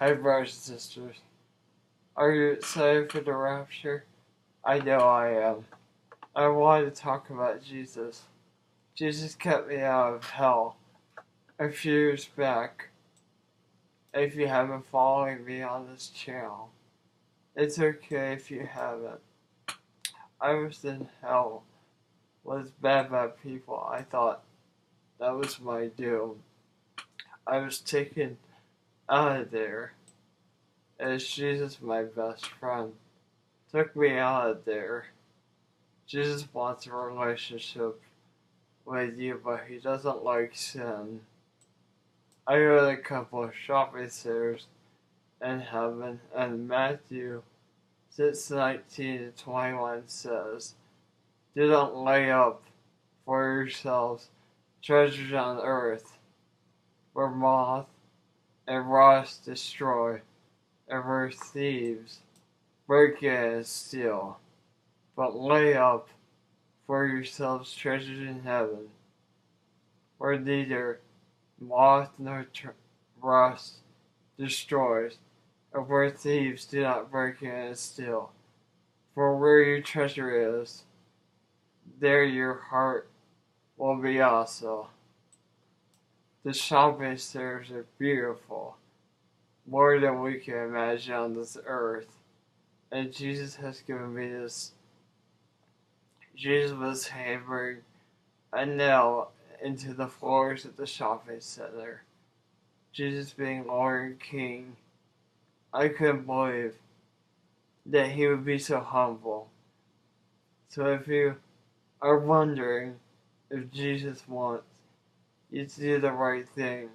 Hi, brothers and sisters. Are you excited for the rapture? I know I am. I wanted to talk about Jesus. Jesus kept me out of hell a few years back. If you haven't been following me on this channel, it's okay if you haven't. I was in hell with bad people. I thought that was my doom. I was taken out of there as Jesus, my best friend, took me out of there. Jesus wants a relationship with you, but he doesn't like sin. I read a couple of shopping centers in heaven, and Matthew 6:19-21 says, "Do not lay up for yourselves treasures on earth, where moth and rust destroy, and where thieves break in and steal. But lay up for yourselves treasures in heaven, where neither moth nor rust destroys, and where thieves do not break in and steal. For where your treasure is, there your heart will be also." The shopping centers are beautiful, more than we can imagine on this earth. And Jesus has given me this. Jesus was hammering a nail into the floors of the shopping center. Jesus being Lord and King. I couldn't believe that he would be so humble. So if you are wondering if Jesus wants you to do the right thing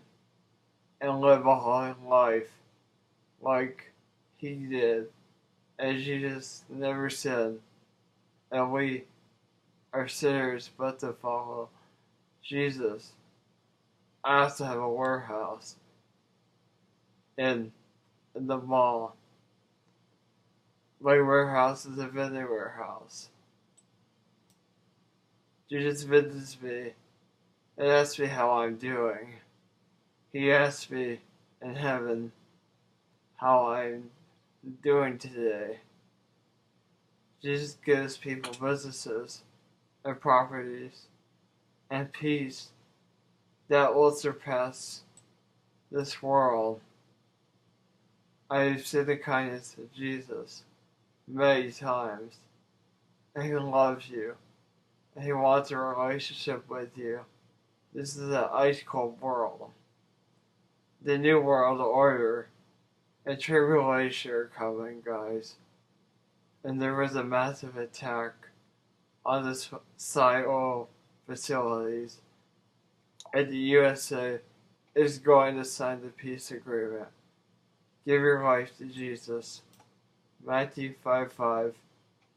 and live a holy life like he did, and Jesus never sinned, and we are sinners but to follow Jesus, I also have a warehouse in the mall. My warehouse is a vending warehouse. Jesus visits me and asks me how I'm doing. He asks me in heaven how I'm doing today. Jesus gives people businesses and properties and peace that will surpass this world. I've seen the kindness of Jesus many times, and he loves you, and he wants a relationship with you. This is an ice cold world. The new world order and tribulation are coming, guys. And there was a massive attack on the site oil facilities, and the USA is going to sign the peace agreement. Give your life to Jesus. Matthew 5:5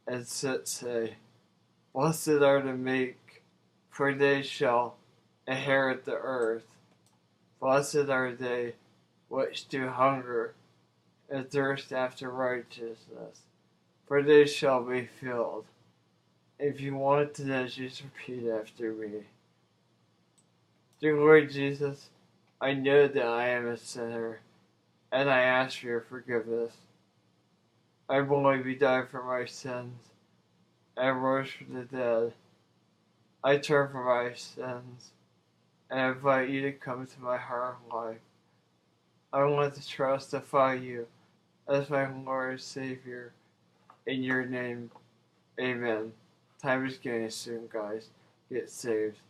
and 6 say, "Blessed are the meek, for they shall inherit the earth. Blessed are they which do hunger and thirst after righteousness, for they shall be filled." If you want to know, just repeat after me. Dear Lord Jesus, I know that I am a sinner, and I ask for your forgiveness. I believe you died for my sins and rose from the dead. I turn from my sins and invite you to come into my heart and life. I want to trust and follow you as my Lord and Savior. In your name, amen. Time is getting soon, guys. Get saved.